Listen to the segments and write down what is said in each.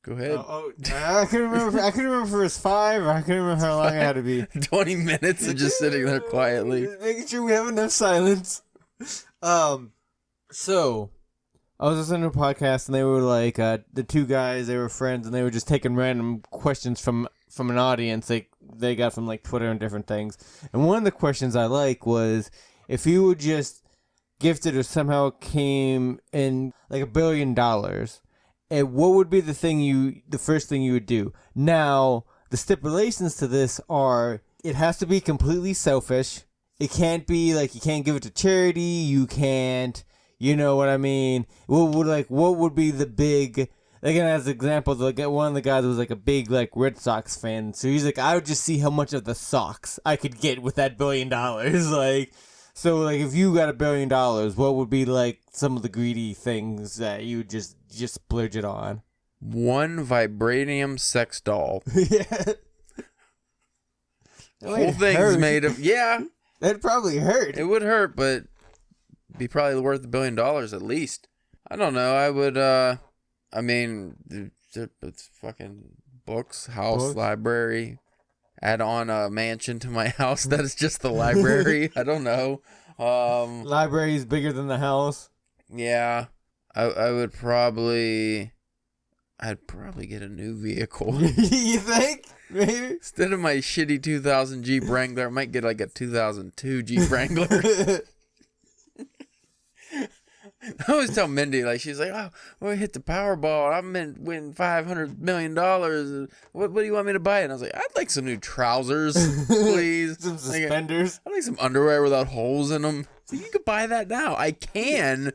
Go ahead. I couldn't remember. I couldn't remember if it was 5 or I couldn't remember how long it had to be. 20 minutes of just sitting there quietly. Making sure we have enough silence. So I was listening to a podcast and they were like, the two guys, they were friends and they were just taking random questions from an audience they got from like Twitter and different things. And one of the questions I like was, if you were just gifted or somehow came in like $1 billion, and what would be the first thing you would do? Now, the stipulations to this are, it has to be completely selfish. It can't be like, you can't give it to charity. You can't, you know what I mean? What would be the big, like, as an example, like one of the guys was like a big like Red Sox fan. So he's like, I would just see how much of the Sox I could get with that $1 billion. Like, so like if you got $1 billion, what would be like some of the greedy things that you just splurge it on? One vibranium sex doll. Yeah. Whole thing's made of, yeah. That'd probably hurt. It would hurt, but be probably worth $1 billion at least. I don't know. I would, I mean, it's fucking books, house, library. Add on a mansion to my house that is just the library. I don't know. Library is bigger than the house. Yeah. I'd probably get a new vehicle. You think? Maybe? Instead of my shitty 2000 Jeep Wrangler, I might get like a 2002 Jeep Wrangler. I always tell Mindy, like, she's like, oh, well, I hit the Powerball. I'm in win $500 million. What do you want me to buy? And I was like, I'd like some new trousers, please. Some suspenders. I'd like some underwear without holes in them. So you could buy that now. I can,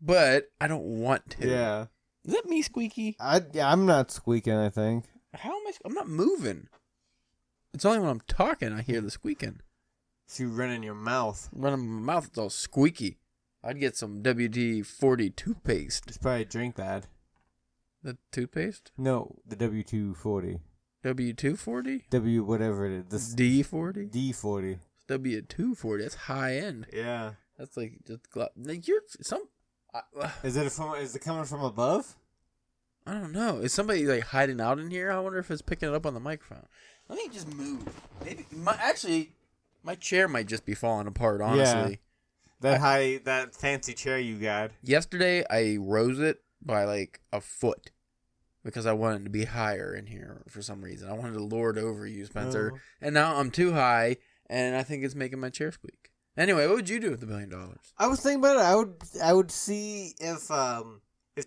but I don't want to. Yeah. Is that me squeaky? I'm not squeaking, I think. How am I? I'm not moving. It's only when I'm talking I hear the squeaking. So you run in your mouth. Running my mouth, it's all squeaky. I'd get some WD-40 toothpaste. Just probably drink that. The toothpaste? No, the W240. W240? W whatever it is. D40? D40. W240. That's high end. Yeah. That's like just like you're some. Is it coming from above? I don't know. Is somebody like hiding out in here? I wonder if it's picking it up on the microphone. Let me just move. Maybe my chair might just be falling apart. Honestly. Yeah. That fancy chair you got. Yesterday, I rose it by like a foot because I wanted to be higher in here for some reason. I wanted to lord over you, Spencer. Oh. And now I'm too high, and I think it's making my chair squeak. Anyway, what would you do with $1 billion? I was thinking about it. I would see if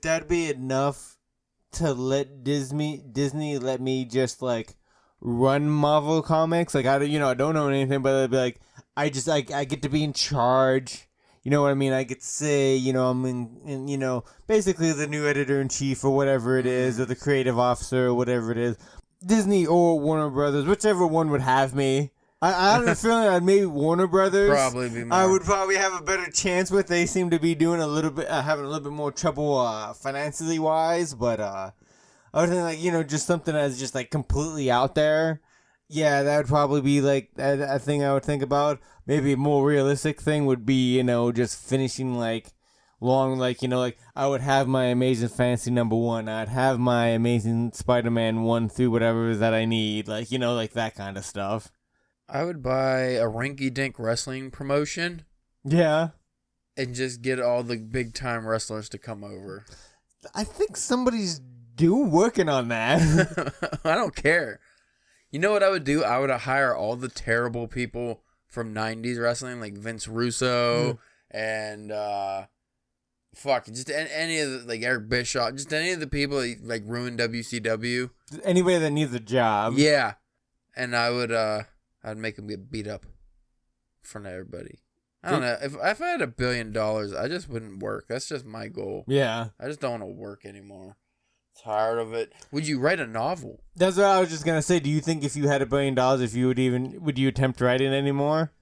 that'd be enough to let Disney let me just like run Marvel Comics. Like I don't know anything, but it'd be like I get to be in charge. You know what I mean? I get to say, I'm in basically the new editor-in-chief or whatever it is, or the creative officer or whatever it is. Disney or Warner Brothers, whichever one would have me. I have a feeling that maybe Warner Brothers probably be more. I would probably have a better chance with. They seem to be doing having a little bit more trouble financially wise, but I would think like, just something that's just like completely out there. Yeah, that would probably be like a thing I would think about. Maybe a more realistic thing would be, just finishing like long, like, like I would have my Amazing Fantasy #1. I'd have my Amazing Spider-Man 1 through whatever that I need. Like, like that kind of stuff. I would buy a rinky-dink wrestling promotion. Yeah. And just get all the big-time wrestlers to come over. I think somebody's working on that. I don't care. You know what I would do? I would hire all the terrible people from 90s wrestling, like Vince Russo and just any of the, like Eric Bischoff, just any of the people that like ruined WCW. Anybody that needs a job. Yeah. And I'd make them get beat up in front of everybody. I don't know. If I had $1 billion, I just wouldn't work. That's just my goal. Yeah. I just don't want to work anymore. Tired of it. Would you write a novel? That's what I was just gonna say. Do you think if you had $1 billion, if you would you attempt writing anymore,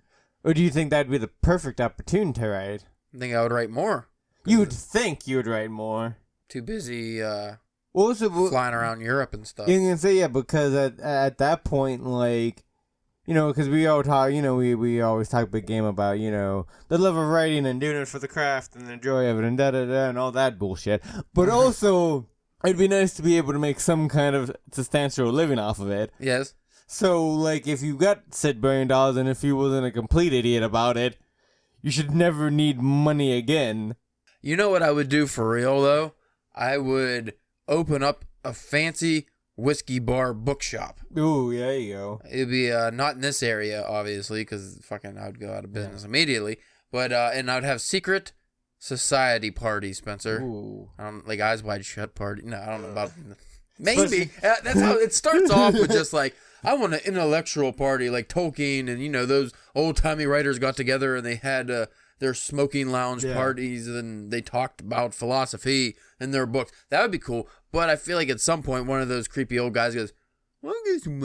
or do you think that'd be the perfect opportunity to write? I think I would write more. You would think you would write more. Too busy flying around Europe and stuff. You can say because at that point, like, because we all talk, we always talk big game about, the love of writing and doing it for the craft and the joy of it and da-da-da and all that bullshit. But also, it'd be nice to be able to make some kind of substantial living off of it. Yes. So, like, if you got said $1 billion and if you wasn't a complete idiot about it, you should never need money again. You know what I would do for real, though? I would open up a fancy whiskey bar bookshop. Ooh, yeah, there you go. It'd be not in this area, obviously, because fucking I would go out of business immediately. But and I'd have secret society parties, Spencer. Ooh. Like Eyes Wide Shut party. No, I don't know about. Maybe that's how it starts off with just like I want an intellectual party like Tolkien and those old timey writers got together and they had their smoking lounge parties and they talked about philosophy in their books. That would be cool. But I feel like at some point one of those creepy old guys goes, "Well, I'll get some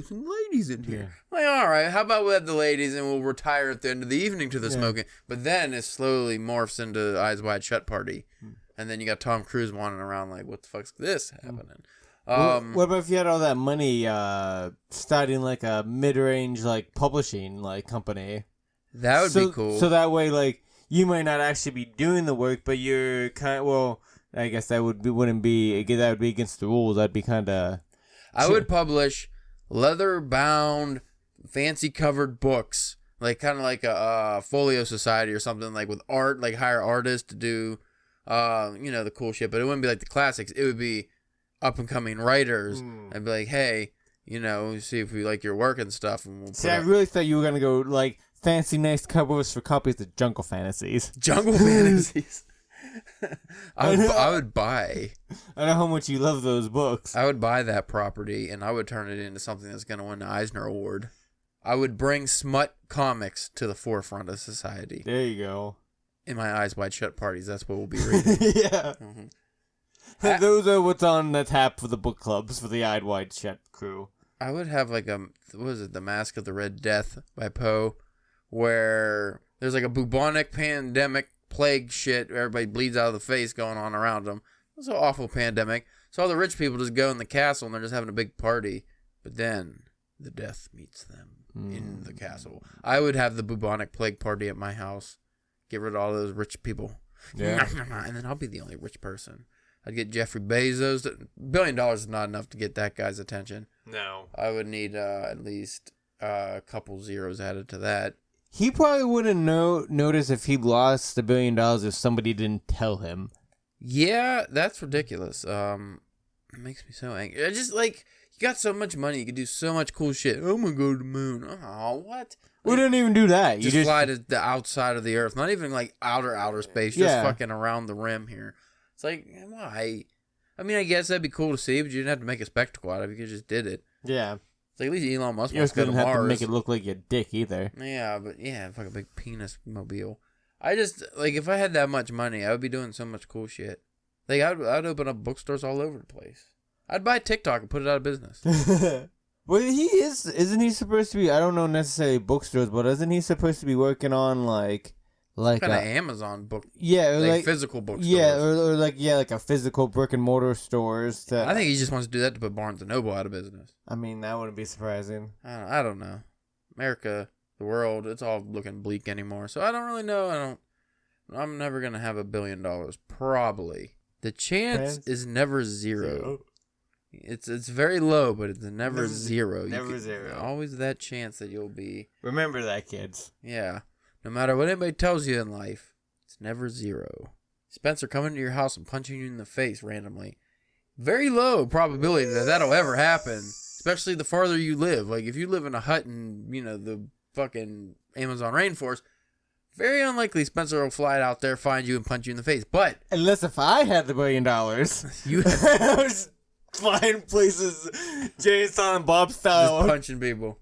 some ladies in here." Like, all right, how about we have the ladies and we'll retire at the end of the evening to the smoking. But then it slowly morphs into Eyes Wide Shut party. And then you got Tom Cruise wandering around like, what the fuck's this happening? What about if you had all that money starting like a mid-range like publishing like company? That would be cool. So that way, like, you might not actually be doing the work, but you're I guess that would be against the rules. That'd be kind of... I would publish leather-bound, fancy-covered books, like kind of like a folio society or something, like with art, like hire artists to do... the cool shit, but it wouldn't be like the classics. It would be up and coming writers. I'd be like, hey, see if we like your work and stuff. And we'll I really thought you were gonna go like fancy, nice covers for copies of Jungle Fantasies. Jungle Fantasies. I would buy. I know how much you love those books. I would buy that property and I would turn it into something that's gonna win the Eisner Award. I would bring smut comics to the forefront of society. There you go. In my Eyes Wide Shut parties, that's what we'll be reading. Yeah. Mm-hmm. Those are what's on the tap for the book clubs for the Eyes Wide Shut crew. I would have like The Mask of the Red Death by Poe, where there's like a bubonic pandemic plague shit, everybody bleeds out of the face going on around them. It's an awful pandemic. So all the rich people just go in the castle and they're just having a big party. But then the death meets them in the castle. I would have the bubonic plague party at my house. Get rid of all those rich people. Yeah. And then I'll be the only rich person. I'd get Jeffrey Bezos. $1 billion is not enough to get that guy's attention. No. I would need at least a couple zeros added to that. He probably wouldn't notice if he lost $1 billion if somebody didn't tell him. Yeah, that's ridiculous. It makes me so angry. I just, like, you got so much money. You can do so much cool shit. I'm going to go to the moon. Oh, what? We didn't even do that. You just fly to the outside of the Earth. Not even like outer space. Just fucking around the rim here. It's like, why? I mean, I guess that'd be cool to see, but you didn't have to make a spectacle out of it. You just did it. Yeah. It's like at least Elon Musk You wants to go to Mars. didn't have to make it look like your dick either. Yeah, but fuck a big penis mobile. I just, like, if I had that much money, I would be doing so much cool shit. Like, I'd open up bookstores all over the place. I'd buy TikTok and put it out of business. Well, isn't he supposed to be, I don't know necessarily bookstores, but isn't he supposed to be working on like kind of Amazon book? Yeah, like physical bookstores. Yeah, or like a physical brick and mortar stores. I think he just wants to do that to put Barnes & Noble out of business. I mean, that wouldn't be surprising. I don't know. America, the world, it's all looking bleak anymore. So I don't really know. I'm never going to have $1 billion. Probably. The chance is never zero. It's very low, but it's never zero. Never zero. Always that chance that you'll be. Remember that, kids. Yeah. No matter what anybody tells you in life, it's never zero. Spencer coming to your house and punching you in the face randomly. Very low probability that that'll ever happen. Especially the farther you live. Like if you live in a hut in, the fucking Amazon rainforest, very unlikely Spencer will fly out there, find you, and punch you in the face. But unless if I had the $1 billion, you I was flying places, Jay and Silent Bob style, just punching people.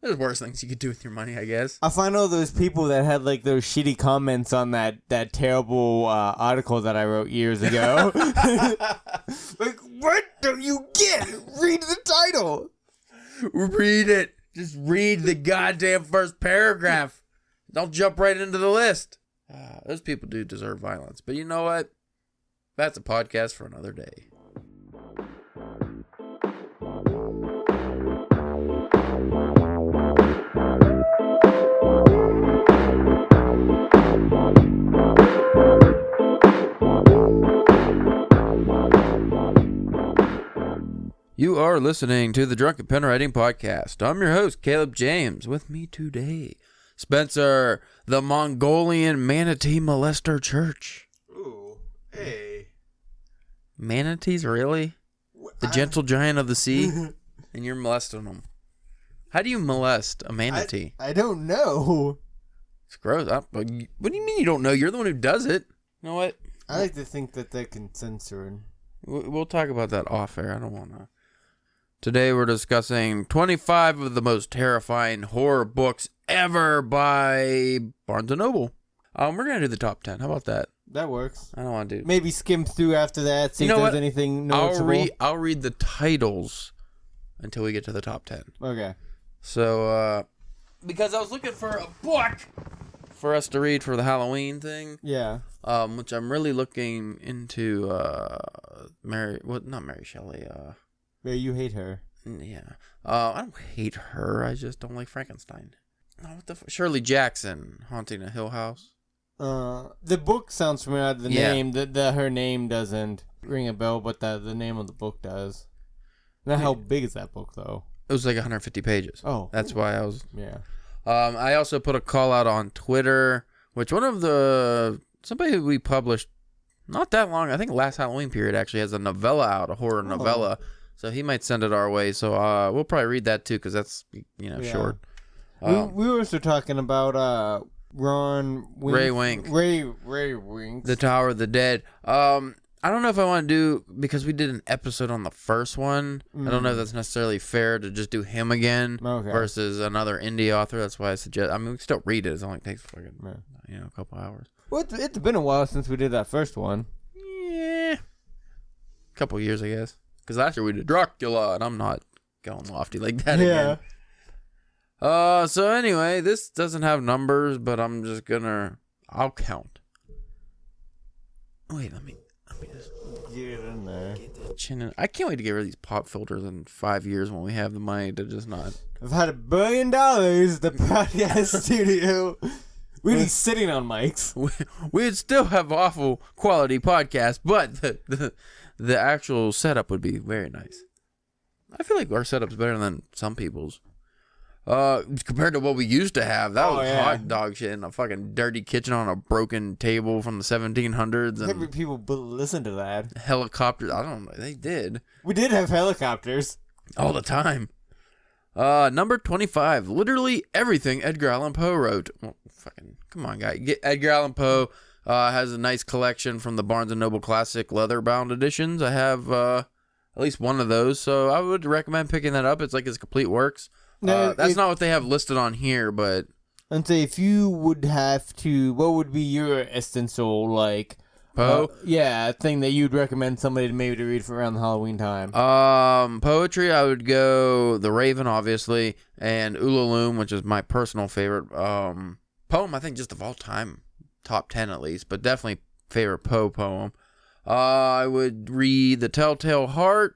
There's worse things you could do with your money, I guess. I find all those people that had like those shitty comments on that terrible article that I wrote years ago. Like, what don't you get? Read the title. Read it. Just read the goddamn first paragraph. Don't jump right into the list. Those people do deserve violence. But you know what? That's a podcast for another day. You are listening to the Drunken Pen Writing Podcast. I'm your host, Caleb James. With me today, Spencer, the Mongolian Manatee Molester Church. Ooh, hey. Manatees, really? The gentle giant of the sea? And you're molesting them. How do you molest a manatee? I don't know. It's gross. What do you mean you don't know? You're the one who does it. You know what? I like to think that they're consensual. We'll talk about that off air. I don't want to. Today we're discussing 25 of the most terrifying horror books ever by Barnes & Noble. We're going to do the top 10. How about that? That works. I don't want to do... Maybe skim through after that, see if there's anything noticeable. I'll read the titles until we get to the top 10. Okay. So, because I was looking for a book for us to read for the Halloween thing. Yeah. Which I'm really looking into, not Mary Shelley, Yeah, you hate her. Yeah. I don't hate her. I just don't like Frankenstein. Oh, what the Shirley Jackson, Haunting a Hill House. The book sounds familiar. The name, her name doesn't ring a bell, but the name of the book does. Now, how big is that book, though? It was like 150 pages. Oh. That's why I was... Yeah. I also put a call out on Twitter, which somebody we published not that long, I think last Halloween period actually, has a novella out, a horror novella. So he might send it our way. So we'll probably read that too, because that's, short. We were also talking about Ray Wink. Ray Wink. The Tower of the Dead. I don't know if I want to do, because we did an episode on the first one. I don't know if that's necessarily fair to just do him again versus another indie author. That's why I suggest. I mean, we can still read it. It only takes a couple hours. Well, it's been a while since we did that first one. Yeah, a couple years, I guess. Because last year we did Dracula, and I'm not going lofty like that again. So anyway, this doesn't have numbers, but I'm just I'll count. Wait, let me just get it in there. Get that chin in. I can't wait to get rid of these pop filters in 5 years when we have the money to just not. I've had $1 billion at the podcast studio. We'd be sitting on mics. We'd still have awful quality podcasts, but the actual setup would be very nice. I feel like our setup's better than some people's. Compared to what we used to have, that was hot dog shit in a fucking dirty kitchen on a broken table from the 1700s. And every people listen to that. Helicopters, I don't know, they did. We did have helicopters all the time. Number 25, literally everything Edgar Allan Poe wrote. Well, fucking come on, guy. Edgar Allan Poe has a nice collection from the Barnes & Noble Classic leather-bound editions. I have at least one of those, so I would recommend picking that up. It's like his complete works. No, that's not what they have listed on here, but... And say, if you would have to... What would be your essential, like... Poe? Thing that you'd recommend somebody to maybe to read for around the Halloween time. Poetry, I would go The Raven, obviously, and Ullalum, which is my personal favorite. Poem, I think just of all time. Top 10 at least, but definitely favorite Poe poem. I would read The Telltale Heart.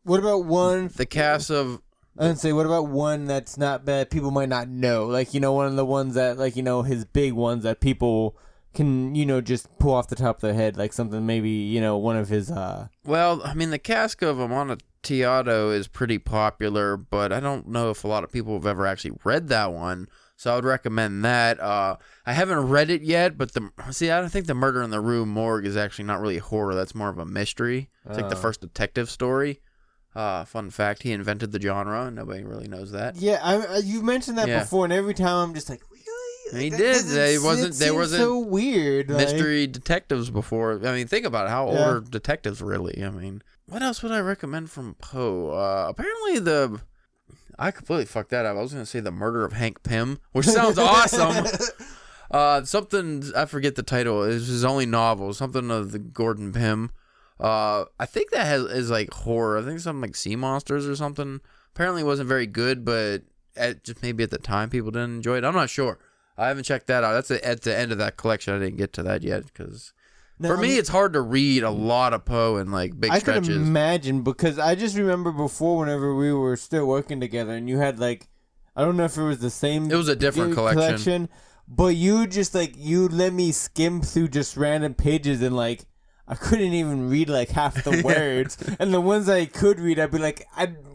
What about one... The Cast of... And say, what about one that's not bad, people might not know? Like, one of the ones that, like, his big ones that people can, just pull off the top of their head, like something maybe, one of his, Well, I mean, The Cask of Amontillado is pretty popular, but I don't know if a lot of people have ever actually read that one, so I would recommend that. I haven't read it yet, but I don't think The Murder in the Rue Morgue is actually not really horror, that's more of a mystery. It's like the first detective story. Fun fact, he invented the genre, and nobody really knows that. Yeah, you mentioned that before, and every time I'm just like, really? He did. There wasn't so weird. Mystery detectives before. I mean, think about it. How old are detectives really? I mean, what else would I recommend from Poe? Apparently I completely fucked that up. I was going to say The Murder of Hank Pym, which sounds awesome. Something, I forget the title. It's his only novel. Something of the Gordon Pym. I think that is like horror. I think something like Sea Monsters or something. Apparently it wasn't very good, but just maybe at the time people didn't enjoy it. I'm not sure. I haven't checked that out. That's at the end of that collection. I didn't get to that yet because for me it's hard to read a lot of Poe in like big stretches. I could imagine because I just remember before whenever we were still working together and you had like, I don't know if it was the same. It was a different collection. But you just like, you let me skim through just random pages and like, I couldn't even read like half the words, and the ones I could read, I'd be like,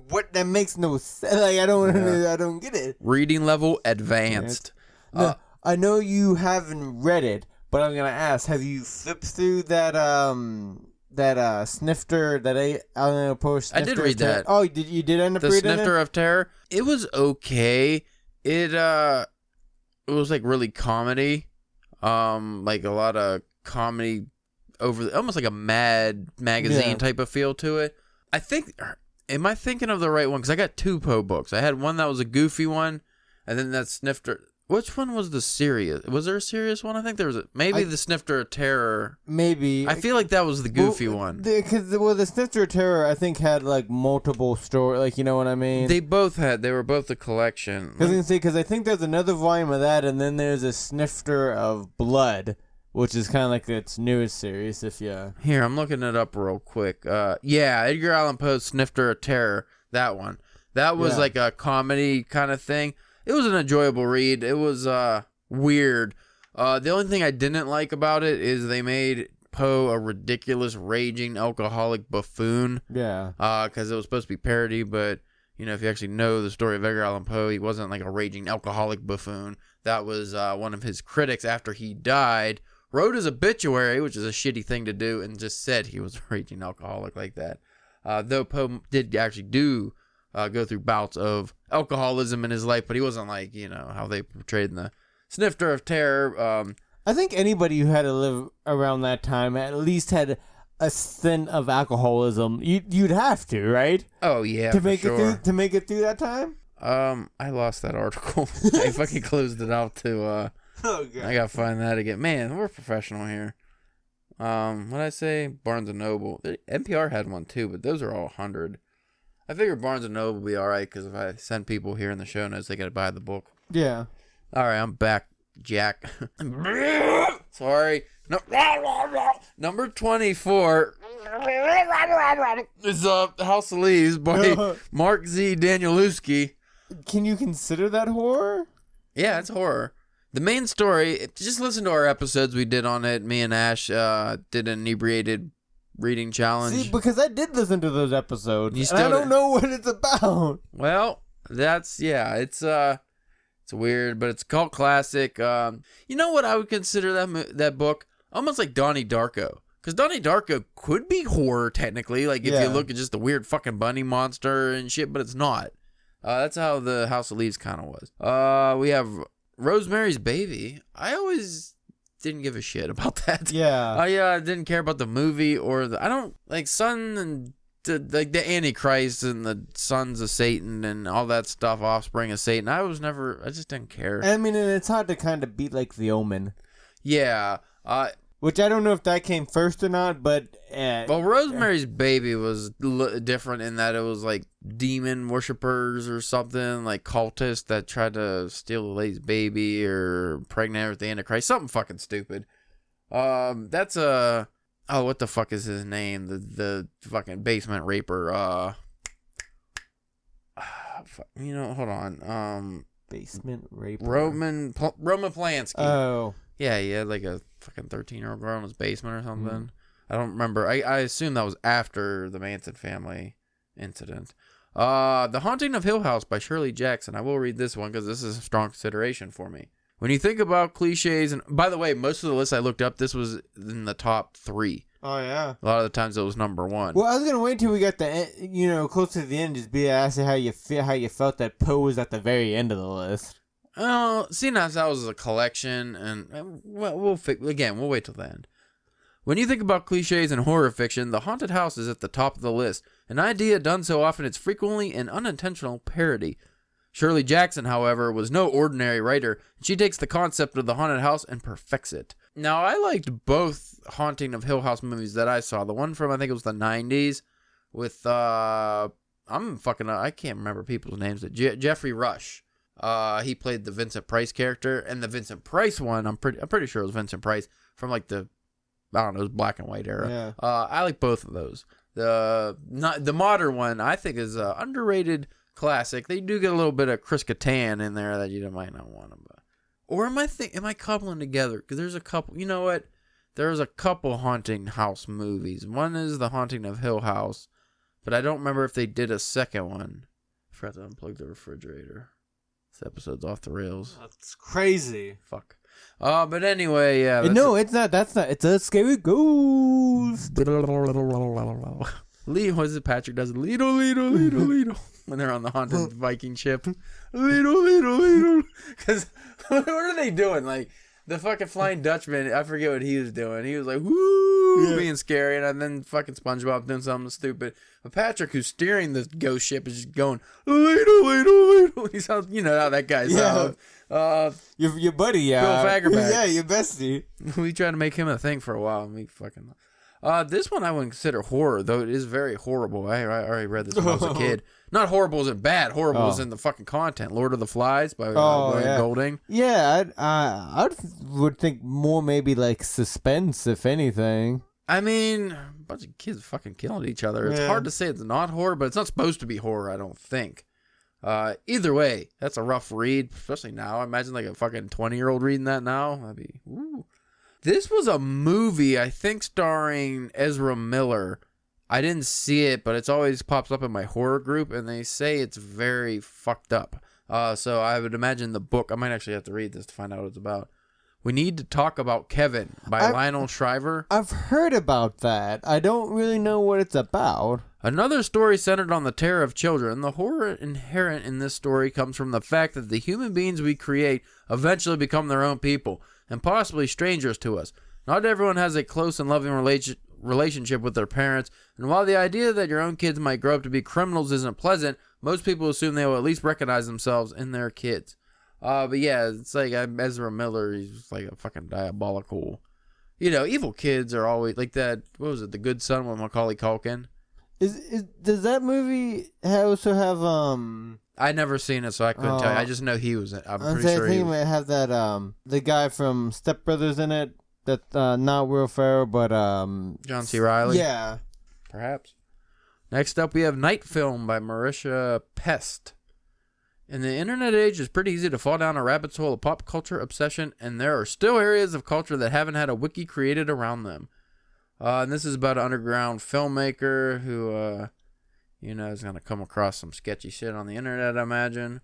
what? That makes no sense. Like I don't get it. Reading level advanced. No, I know you haven't read it, but I'm gonna ask: have you flipped through that snifter that Allen Poe snifter? I did read that. Oh, you did end up the reading Snifter of Terror. It was okay. It was like really comedy, like a lot of comedy almost like a Mad magazine type of feel to it. I think. Am I thinking of the right one? Because I got 2 Poe books. I had one that was a goofy one, and then that Snifter. Which one was the serious? Was there a serious one? I think there was the Snifter of Terror. Maybe. I feel like that was the goofy one. Because the Snifter of Terror, I think, had like multiple stories. Like, you know what I mean? They were both a collection. Because I think there's another volume of that, and then there's a Snifter of Blood, which is kind of like its newest series. Here, I'm looking it up real quick. Edgar Allan Poe's Snifter of Terror. That one. That was like a comedy kind of thing. It was an enjoyable read. It was weird. The only thing I didn't like about it is they made Poe a ridiculous, raging, alcoholic buffoon. Yeah. Because it was supposed to be parody, but, if you actually know the story of Edgar Allan Poe, he wasn't like a raging, alcoholic buffoon. That was one of his critics after he died, wrote his obituary, which is a shitty thing to do, and just said he was a raging alcoholic like that. Though Poe did actually go through bouts of alcoholism in his life, but he wasn't like, how they portrayed in the Snifter of Terror. I think anybody who had to live around that time at least had a stint of alcoholism. You'd have to, right? Oh yeah, to make it through that time. I lost that article. I fucking closed it out too. Oh god, I gotta find that again. Man, we're professional here. What'd I say? Barnes and Noble. NPR had one too, but those are all 100. I figured Barnes and Noble would be all right because if I send people here in the show notes, they gotta buy the book. Yeah. All right, I'm back, Jack. Sorry. No, number 24 is House of Leaves by Mark Z. Danielewski. Can you consider that horror? Yeah, it's horror. The main story, just listen to our episodes we did on it. Me and Ash did an inebriated reading challenge. See, because I did listen to those episodes, and I don't know what it's about. Well, it's weird, but it's a cult classic. You know what I would consider that book? Almost like Donnie Darko. Because Donnie Darko could be horror, technically. Like, if you look at just the weird fucking bunny monster and shit, but it's not. That's how the House of Leaves kind of was. We have Rosemary's Baby. I always didn't give a shit about that. Yeah. I didn't care about the movie or I don't like Son and the Antichrist and the sons of Satan and all that stuff, offspring of Satan. I just didn't care. I mean, and it's hard to kind of beat like The Omen. Yeah. Which I don't know if that came first or not, but well, Rosemary's Baby was different in that it was like demon worshippers or something, like cultists that tried to steal the lady's baby or pregnant her with the Antichrist, something fucking stupid. That's what the fuck is his name? The fucking basement raper. Hold on. Basement raper. Roman Polanski. Oh. Yeah, he had like a fucking 13-year-old girl in his basement or something. I don't remember. I assume that was after the Manson family incident. The Haunting of Hill House by Shirley Jackson. I will read this one because this is a strong consideration for me. When you think about cliches, and by the way, most of the lists I looked up, this was in the top 3. Oh, yeah. A lot of the times it was number 1. Well, I was going to wait till we got close to the end, just be asking how you felt that Poe was at the very end of the list. Oh, seeing as that was a collection, and we'll wait till the end. When you think about cliches in horror fiction, the haunted house is at the top of the list. An idea done so often it's frequently an unintentional parody. Shirley Jackson, however, was no ordinary writer. She takes the concept of the haunted house and perfects it. Now, I liked both Haunting of Hill House movies that I saw. The one from, I think it was the 90s with, I can't remember people's names, but Jeffrey Rush. He played the Vincent Price character, and the Vincent Price one, I'm pretty sure it was Vincent Price from like the, I don't know, it was black and white era. Yeah. I like both of those. The modern one I think is an underrated classic. They do get a little bit of Chris Kattan in there that you might not want to. Or am I coupling together? Because there's a couple. You know what? There's a couple haunting house movies. One is The Haunting of Hill House, but I don't remember if they did a second one. I forgot to unplug the refrigerator. This episode's off the rails. That's crazy. Fuck. But anyway, yeah. No, it's not. That's not. It's a scary ghost. Lee, what is it? Patrick does Lido. When they're on the haunted Viking ship. Lido. Because what are they doing? Like, the fucking Flying Dutchman, I forget what he was doing. He was like, woo, being scary. And then fucking SpongeBob doing something stupid. But Patrick, who's steering the ghost ship, is just going, Lido. He sounds, you know how that guy sounds. Your buddy, Bill Fagerback. Yeah, your bestie. We tried to make him a thing for a while, and we fucking... this one I wouldn't consider horror, though it is very horrible. I already read this when I was a kid. Not horrible as in bad. Horrible as in the fucking content. Lord of the Flies by William Golding. Yeah, I would think more maybe like suspense, if anything. I mean, a bunch of kids fucking killing each other. It's hard to say it's not horror, but it's not supposed to be horror, I don't think. Either way, that's a rough read, especially now. I imagine like a fucking 20-year-old reading that now. That'd be, woo. This was a movie, I think, starring Ezra Miller. I didn't see it, but it's always pops up in my horror group, and they say it's very fucked up. So I would imagine the book, I might actually have to read this to find out what it's about. We Need to Talk About Kevin by Lionel Shriver. I've heard about that. I don't really know what it's about. Another story centered on the terror of children. The horror inherent in this story comes from the fact that the human beings we create eventually become their own people, and possibly strangers to us. Not everyone has a close and loving relationship with their parents, and while the idea that your own kids might grow up to be criminals isn't pleasant, most people assume they will at least recognize themselves in their kids. But yeah, it's like Ezra Miller, he's like a fucking diabolical... You know, evil kids are always... Like that, what was it, The Good Son with Macaulay Culkin? Does that movie also have... I never seen it, so I couldn't tell you. I just know he was in it. I'm pretty sure I think it might have that, the guy from Step Brothers in it. That's not Will Ferrell, but... John C. Reilly? Yeah. Perhaps. Next up, we have Night Film by Marisha Pest. In the internet age, it's pretty easy to fall down a rabbit hole of pop culture obsession, and there are still areas of culture that haven't had a wiki created around them. And this is about an underground filmmaker who, is going to come across some sketchy shit on the internet, I imagine.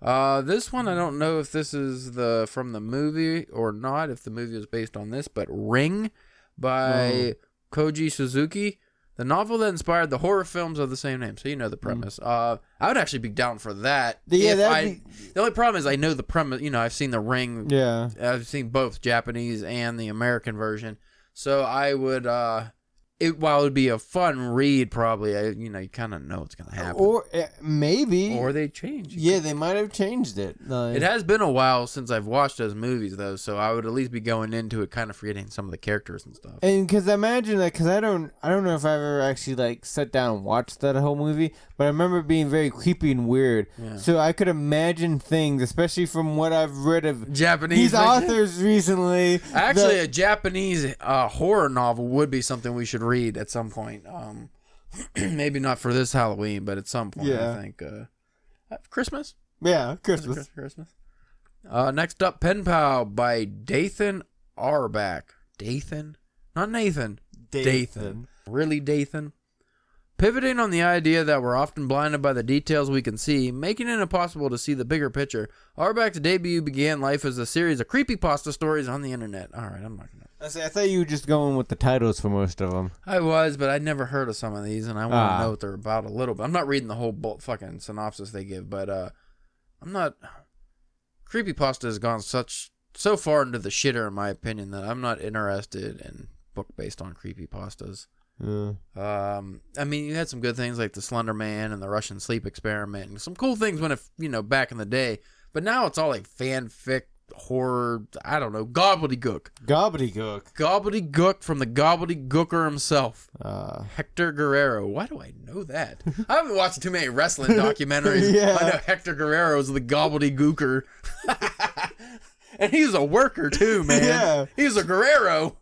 This one, I don't know if this is from the movie or not, if the movie was based on this, but Ring by Koji Suzuki. The novel that inspired the horror films of the same name. So you know the premise. I would actually be down for that. Yeah, The only problem is I know the premise. You know, I've seen The Ring. Yeah. I've seen both Japanese and the American version. So I would... while it would be a fun read, probably, you kind of know what's going to happen. Or maybe. Or they change. Yeah, they might have changed it. It has been a while since I've watched those movies, though, so I would at least be going into it kind of forgetting some of the characters and stuff. And because imagine that, because I don't know if I've ever actually like sat down and watched that whole movie, but I remember it being very creepy and weird. Yeah. So I could imagine things, especially from what I've read of Japanese authors recently. Actually, a Japanese horror novel would be something we should read at some point. Maybe not for this Halloween, but at some point. I think Christmas. Yeah, Christmas. Next up, Pen Pal by Dathan Arbach. Dathan, not Nathan. Dathan. Really, Dathan. Pivoting on the idea that we're often blinded by the details we can see, making it impossible to see the bigger picture, Arbach's debut began life as a series of creepypasta stories on the internet. All right, I'm not gonna... I thought you were just going with the titles for most of them. I was, but I'd never heard of some of these, and I want to know what they're about a little bit. I'm not reading the whole fucking synopsis they give, but I'm not... Creepypasta has gone so far into the shitter, in my opinion, that I'm not interested in book based on creepypastas. Yeah. I mean, you had some good things like the Slender Man and the Russian Sleep Experiment, and some cool things when back in the day. But now it's all like fanfic, horror, I don't know, gobbledygook. Gobbledygook from the gobbledygooker himself, Hector Guerrero. Why do I know that? I haven't watched too many wrestling documentaries. Yeah. I know Hector Guerrero's the gobbledygooker. And he's a worker too, man. Yeah. He's a Guerrero.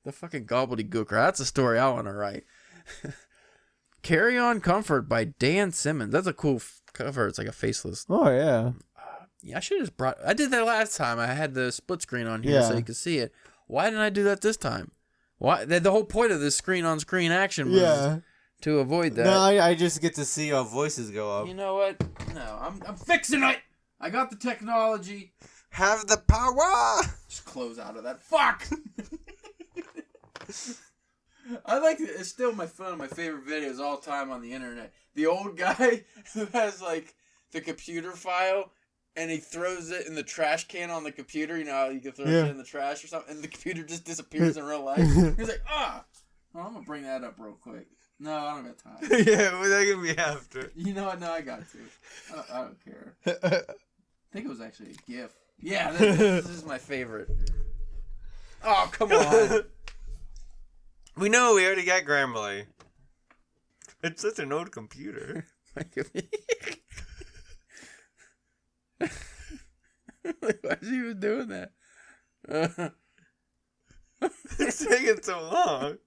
The fucking gobbledygooker. That's a story I want to write. Carry On Comfort by Dan Simmons. That's a cool cover. It's like a faceless. Oh, yeah. Yeah, I should have just brought... I did that last time. I had the split screen on here so you could see it. why didn't I do that this time? Why? The whole point of this screen-on-screen action was to avoid that. No, I just get to see our voices go up. You know what? No, I'm fixing it. I got the technology. Have the power. Just close out of that. Fuck. I like it. It's still one of my favorite videos all time on the internet. The old guy who has like the computer file and he throws it in the trash can on the computer. You know how you can throw it in the trash or something, and the computer just disappears in real life. He's like, oh, I'm gonna bring that up real quick. No, I don't got time. Yeah, well, that can be after. You know what? No, I got to. I don't care. I think it was actually a GIF. Yeah, this is my favorite. Oh, come on. We know we already got Grammarly. It's such an old computer. Why is he even doing that? It's taking so long.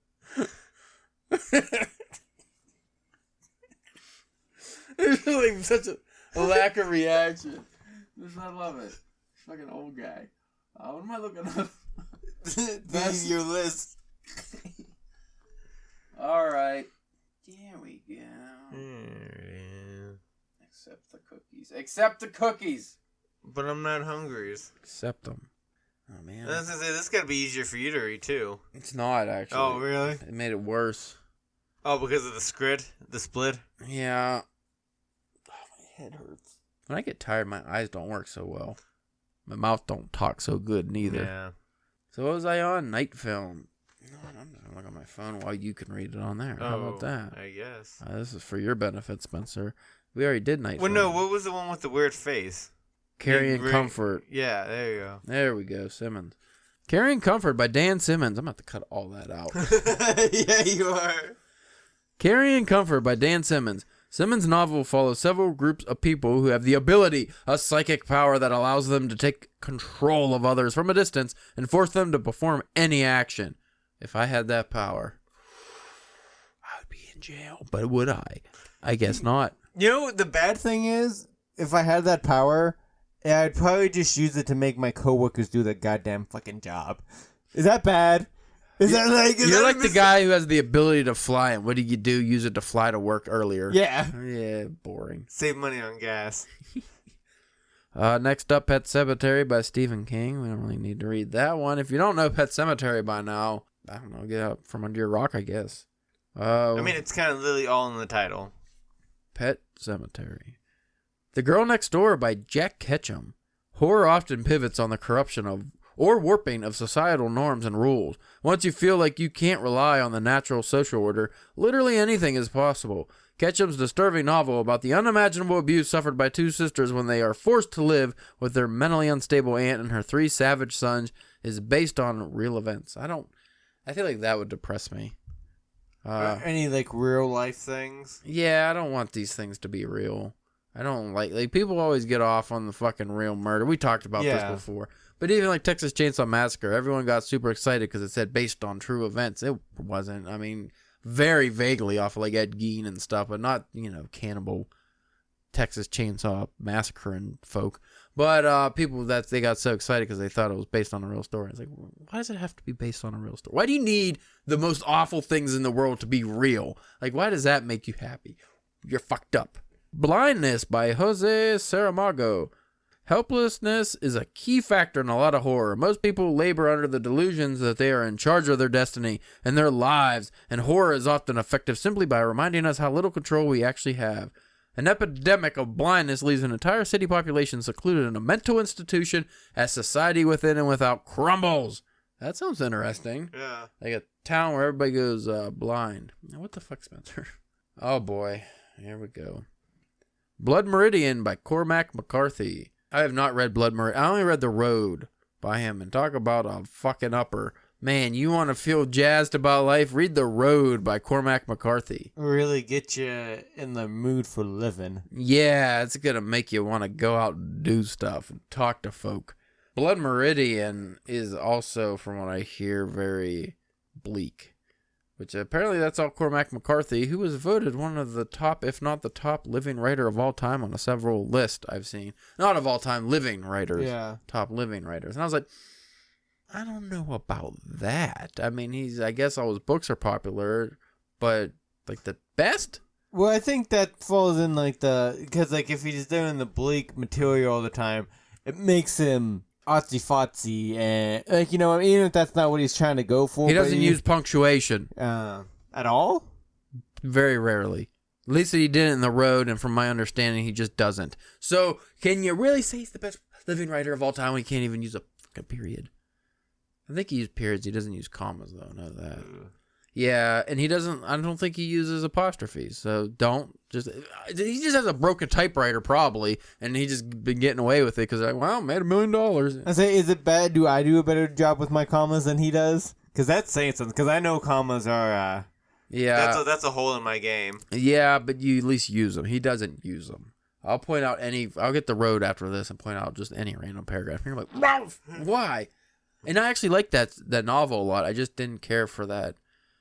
There's like such a lack of reaction. I love it. Fucking old guy. What am I looking up? That's your list. Alright. There we go. Yeah. Accept the cookies. Accept the cookies! But I'm not hungry. Accept them. Oh, man. I was gonna say, this gotta be easier for you to read, too. It's not, actually. Oh, really? It made it worse. Oh, because of the split? Yeah. Oh, my head hurts. When I get tired, my eyes don't work so well. My mouth don't talk so good, neither. Yeah. So what was I on? Night film. No, I'm just going to look on my phone while you can read it on there. How about that? I guess. This is for your benefit, Spencer. We already did night film. Well, no, what was the one with the weird face? Carrying Comfort. Yeah, there you go. There we go, Simmons. Carrying Comfort by Dan Simmons. I'm going to have to cut all that out. Yeah, you are. Carrying Comfort by Dan Simmons. Simmons' novel follows several groups of people who have the ability, a psychic power that allows them to take control of others from a distance and force them to perform any action. If I had that power, I would be in jail. But would I? I guess not. You know what the bad thing is? If I had that power, I'd probably just use it to make my coworkers do their goddamn fucking job. Is that bad? You're like the guy who has the ability to fly, and what do? Use it to fly to work earlier. Yeah. Yeah, boring. Save money on gas. Next up, Pet Sematary by Stephen King. We don't really need to read that one. If you don't know Pet Sematary by now, I don't know, get out from under your rock, I guess. I mean, it's kind of literally all in the title. Pet Sematary. The Girl Next Door by Jack Ketchum. Horror often pivots on the corruption of or warping of societal norms and rules. Once you feel like you can't rely on the natural social order, literally anything is possible. Ketchum's disturbing novel about the unimaginable abuse suffered by two sisters when they are forced to live with their mentally unstable aunt and her 3 savage sons is based on real events. I feel like that would depress me. Any like real life things? Yeah, I don't want these things to be real. I don't like people always get off on the fucking real murder. We talked about this before. But even like Texas Chainsaw Massacre, everyone got super excited because it said based on true events. It wasn't. I mean, very vaguely off of like Ed Gein and stuff, but not, cannibal Texas Chainsaw Massacre and folk. But people they got so excited because they thought it was based on a real story. It's like, why does it have to be based on a real story? Why do you need the most awful things in the world to be real? Like, why does that make you happy? You're fucked up. Blindness by Jose Saramago. Helplessness is a key factor in a lot of horror. Most people labor under the delusions that they are in charge of their destiny and their lives, and horror is often effective simply by reminding us how little control we actually have. An epidemic of blindness leaves an entire city population secluded in a mental institution as society within and without crumbles. That sounds interesting. Yeah. Like a town where everybody goes blind. Now, what the fuck, Spencer? Oh, boy. Here we go. Blood Meridian by Cormac McCarthy. I have not read Blood Meridian. I only read The Road by him. And talk about a fucking upper. Man, you want to feel jazzed about life? Read The Road by Cormac McCarthy. Really get you in the mood for living. Yeah, it's going to make you want to go out and do stuff and talk to folk. Blood Meridian is also, from what I hear, very bleak. Which apparently that's all Cormac McCarthy, who was voted one of the top, if not the top, living writer of all time on a several list I've seen. Not of all time, living writers. Yeah. Top living writers. And I was like, I don't know about that. I mean, I guess all his books are popular, but like the best? Well, I think that falls in like because like if he's doing the bleak material all the time, it makes him artsy-fartsy and like, you know, even if that's not what he's trying to go for. He doesn't use punctuation. At all? Very rarely. At least he did it in The Road, and from my understanding, he just doesn't. So, can you really say he's the best living writer of all time when he can't even use a fucking period? I think he uses periods. He doesn't use commas, though. I know that. Yeah, and he doesn't... I don't think he uses apostrophes, so don't just... He just has a broken typewriter, probably, and he just been getting away with it because, like, well, made $1 million. I say, is it bad? Do I do a better job with my commas than he does? Because that's saying something, because I know commas are... Yeah. That's a hole in my game. Yeah, but you at least use them. He doesn't use them. I'll point out I'll get The Road after this and point out just any random paragraph. And you're like, why? And I actually like that novel a lot. I just didn't care for that.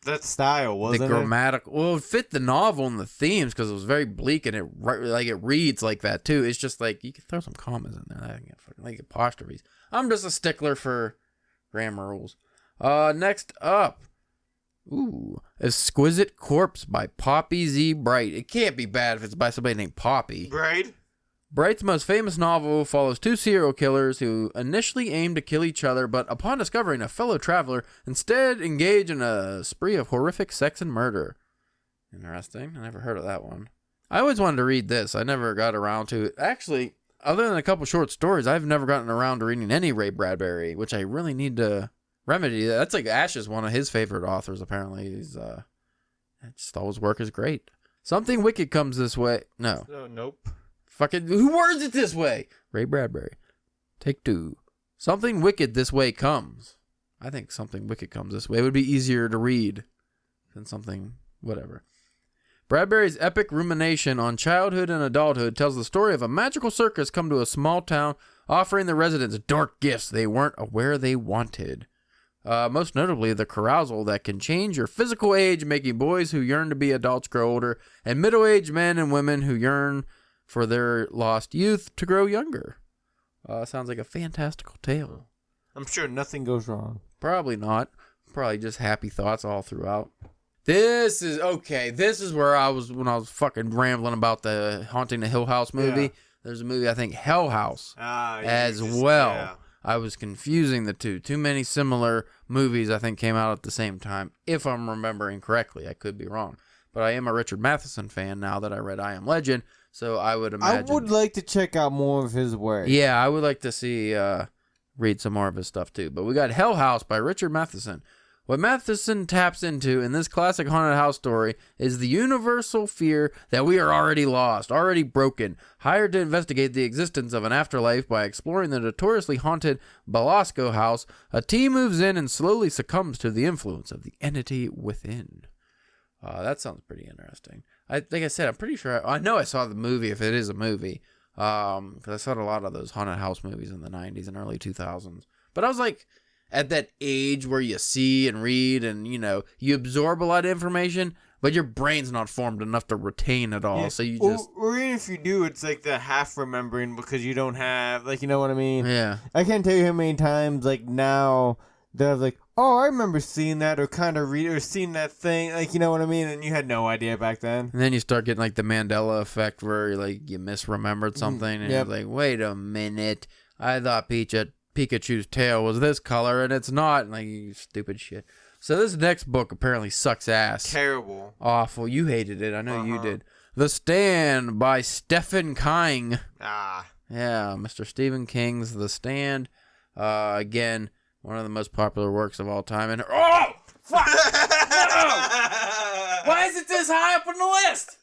That style, wasn't the grammatical. Well, it fit the novel and the themes because it was very bleak and it reads like that too. It's just like you can throw some commas in there. I can like apostrophes. I'm just a stickler for grammar rules. Next up. Ooh, Exquisite Corpse by Poppy Z. Bright. It can't be bad if it's by somebody named Poppy. Right? Bright's most famous novel follows two serial killers who initially aim to kill each other, but upon discovering a fellow traveler, instead engage in a spree of horrific sex and murder. Interesting. I never heard of that one. I always wanted to read this. I never got around to it. Actually, other than a couple short stories, I've never gotten around to reading any Ray Bradbury, which I really need to remedy. That's like Ash is one of his favorite authors, apparently. He's just all his work is great. Something Wicked comes this way. No. Nope. Fucking, who words it this way? Ray Bradbury. Take 2. Something Wicked this way comes. I think Something Wicked comes this way. It would be easier to read than something, whatever. Bradbury's epic rumination on childhood and adulthood tells the story of a magical circus come to a small town, offering the residents dark gifts they weren't aware they wanted. Most notably, the carousal that can change your physical age, making boys who yearn to be adults grow older, and middle-aged men and women who yearn for their lost youth to grow younger. Sounds like a fantastical tale. I'm sure nothing goes wrong. Probably not. Probably just happy thoughts all throughout. This is where I was when I was fucking rambling about the Haunting the Hill House movie. Yeah. There's a movie, I think, Hell House as well. Yeah. I was confusing the two. Too many similar movies, I think, came out at the same time. If I'm remembering correctly. I could be wrong. But I am a Richard Matheson fan now that I read I Am Legend. So I would imagine. I would like to check out more of his work. Yeah, I would like to see, read some more of his stuff too. But we got Hell House by Richard Matheson. What Matheson taps into in this classic haunted house story is the universal fear that we are already lost, already broken. Hired to investigate the existence of an afterlife by exploring the notoriously haunted Belasco house, a team moves in and slowly succumbs to the influence of the entity within. That sounds pretty interesting. Like I said, I'm pretty sure I know I saw the movie if it is a movie, because I saw a lot of those haunted house movies in the 90s and early 2000s. But I was like, at that age where you see and read and, you know, you absorb a lot of information, but your brain's not formed enough to retain it all. Yeah. So you just... Or even if you do, it's like the half remembering because you don't have, like, you know what I mean? Yeah. I can't tell you how many times, like, now they're like, oh, I remember seeing that or kind of read or seeing that thing. Like, you know what I mean? And you had no idea back then. And then you start getting, like, the Mandela effect where, like, you misremembered something. And you're like, wait a minute. I thought Pikachu's tail was this color and it's not. Like, you stupid shit. So this next book apparently sucks ass. Terrible. Awful. You hated it. I know you did. The Stand by Stephen King. Ah. Yeah, Mr. Stephen King's The Stand. Again, one of the most popular works of all time. And oh! Fuck! No! Why is it this high up on the list?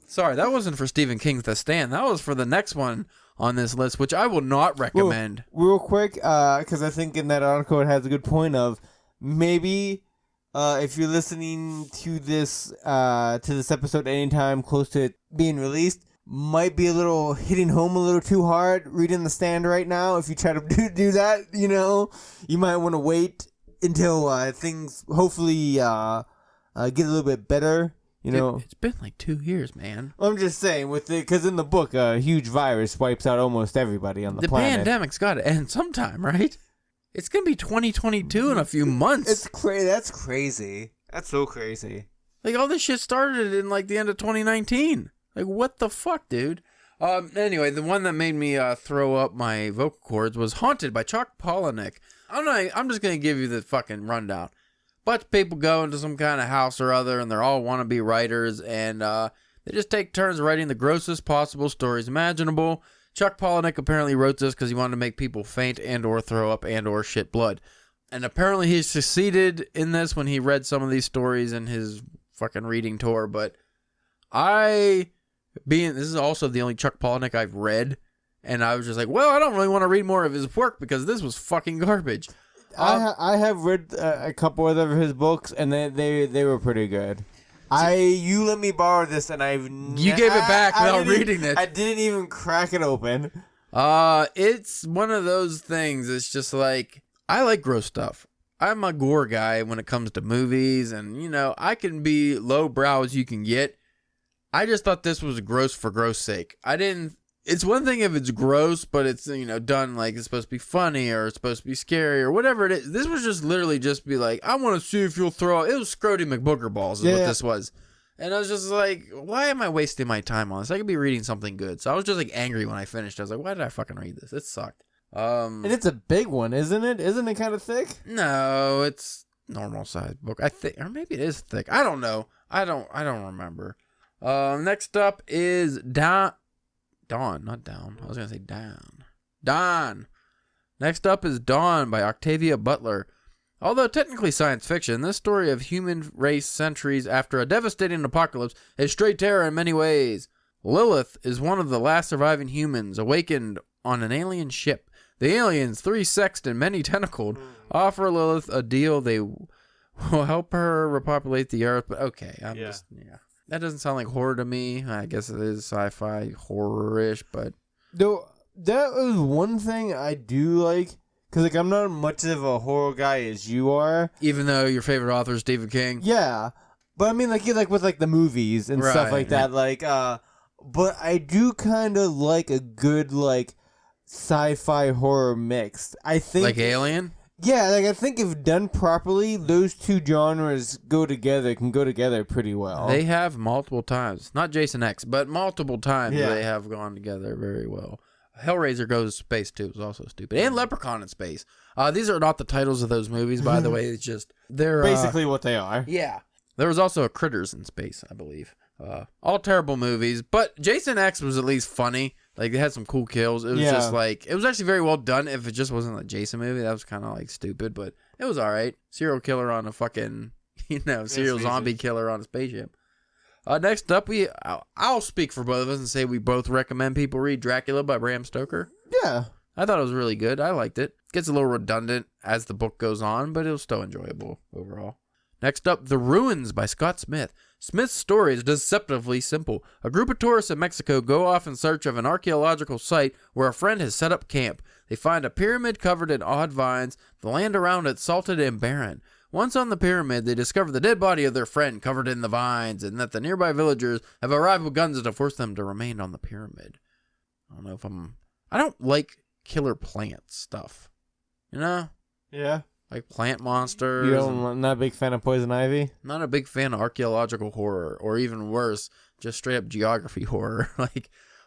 Sorry, that wasn't for Stephen King's The Stand. That was for the next one on this list, which I will not recommend. Well, real quick, because I think in that article it has a good point of maybe if you're listening to this episode anytime close to it being released, might be a little hitting home a little too hard reading The Stand right now. If you try to do that, you know, you might want to wait until things hopefully get a little bit better. You know, it's been like 2 years, man. I'm just saying, because in the book, a huge virus wipes out almost everybody on the planet. The pandemic's got to end sometime, right? It's gonna be 2022 in a few months. It's crazy. That's crazy. That's so crazy. Like, all this shit started in like the end of 2019. Like, what the fuck, dude? Anyway, the one that made me throw up my vocal cords was Haunted by Chuck Palahniuk. I'm just gonna give you the fucking rundown. Bunch of people go into some kind of house or other, and they're all wannabe writers, and they just take turns writing the grossest possible stories imaginable. Chuck Palahniuk apparently wrote this because he wanted to make people faint and or throw up and or shit blood. And apparently he succeeded in this when he read some of these stories in his fucking reading tour. But this is also the only Chuck Palahniuk I've read, and I was just like, well, I don't really want to read more of his work because this was fucking garbage. I have read a couple of his books, and they were pretty good. You let me borrow this, and you gave it back without reading it. I didn't even crack it open. It's one of those things. It's just like, I like gross stuff. I'm a gore guy when it comes to movies, and I can be lowbrow as you can get. I just thought this was gross for gross sake. It's one thing if it's gross, but it's, done like it's supposed to be funny or it's supposed to be scary or whatever it is. This was just literally just be like, I want to see if you'll throw out. It was Scrody McBooger balls is what this was. And I was just like, why am I wasting my time on this? I could be reading something good. So I was just like angry when I finished. I was like, why did I fucking read this? It sucked. And it's a big one, isn't it? Isn't it kind of thick? No, it's normal size book. I think, or maybe it is thick. I don't know. I don't remember. Next up is Dawn, not Down. I was going to say Down. Dawn. Next up is Dawn by Octavia Butler. Although technically science fiction, this story of human race centuries after a devastating apocalypse is straight terror in many ways. Lilith is one of the last surviving humans awakened on an alien ship. The aliens, 3-sexed and many tentacled, offer Lilith a deal. They will help her repopulate the earth. But okay, that doesn't sound like horror to me. I guess it is sci-fi horror-ish, but though that was one thing I do like, because I'm not much of a horror guy as you are. Even though your favorite author is Stephen King. Yeah, but I mean, like with the movies and stuff like that. But I do kind of like a good sci-fi horror mixed. I think like Alien. Yeah, I think if done properly, those two genres can go together pretty well. They have multiple times. Not Jason X, but multiple times they have gone together very well. Hellraiser Goes to Space, too, is also stupid. And Leprechaun in Space. These are not the titles of those movies, by the way. It's just, they're basically what they are. Yeah. There was also a Critters in Space, I believe. All terrible movies, but Jason X was at least funny. Like, they had some cool kills. It was just it was actually very well done. If it just wasn't a Jason movie, that was kind of stupid, but it was all right. Serial killer on a fucking, serial zombie killer on a spaceship. Next up, I'll speak for both of us and say we both recommend people read Dracula by Bram Stoker. Yeah. I thought it was really good. I liked it. Gets a little redundant as the book goes on, but it was still enjoyable overall. Next up, The Ruins by Scott Smith. Smith's story is deceptively simple. A group of tourists in Mexico go off in search of an archaeological site where a friend has set up camp. They find a pyramid covered in odd vines, the land around it salted and barren. Once on the pyramid, they discover the dead body of their friend covered in the vines, and that the nearby villagers have arrived with guns to force them to remain on the pyramid. I don't know if I don't like killer plant stuff. Yeah. Like plant monsters. Not a big fan of poison ivy? Not a big fan of archaeological horror, or even worse, just straight up geography horror.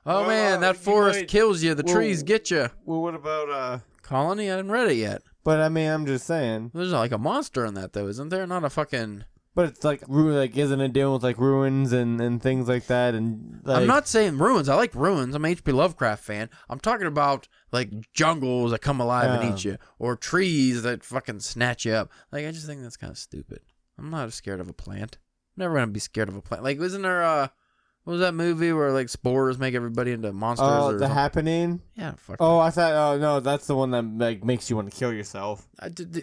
That forest kills you, the trees get you. Well, what about Colony? I haven't read it yet. But I mean, I'm just saying. There's a monster in that, though, isn't there? Not a fucking... But it's isn't it dealing with ruins and things like that? And I'm not saying ruins. I like ruins. I'm an H.P. Lovecraft fan. I'm talking about jungles that come alive and eat you, or trees that fucking snatch you up. I just think that's kind of stupid. I'm not scared of a plant. I'm never gonna be scared of a plant. Isn't there what was that movie where spores make everybody into monsters? Oh, The Happening. Yeah, fuck. Oh, I thought. Oh no, that's the one that makes you want to kill yourself.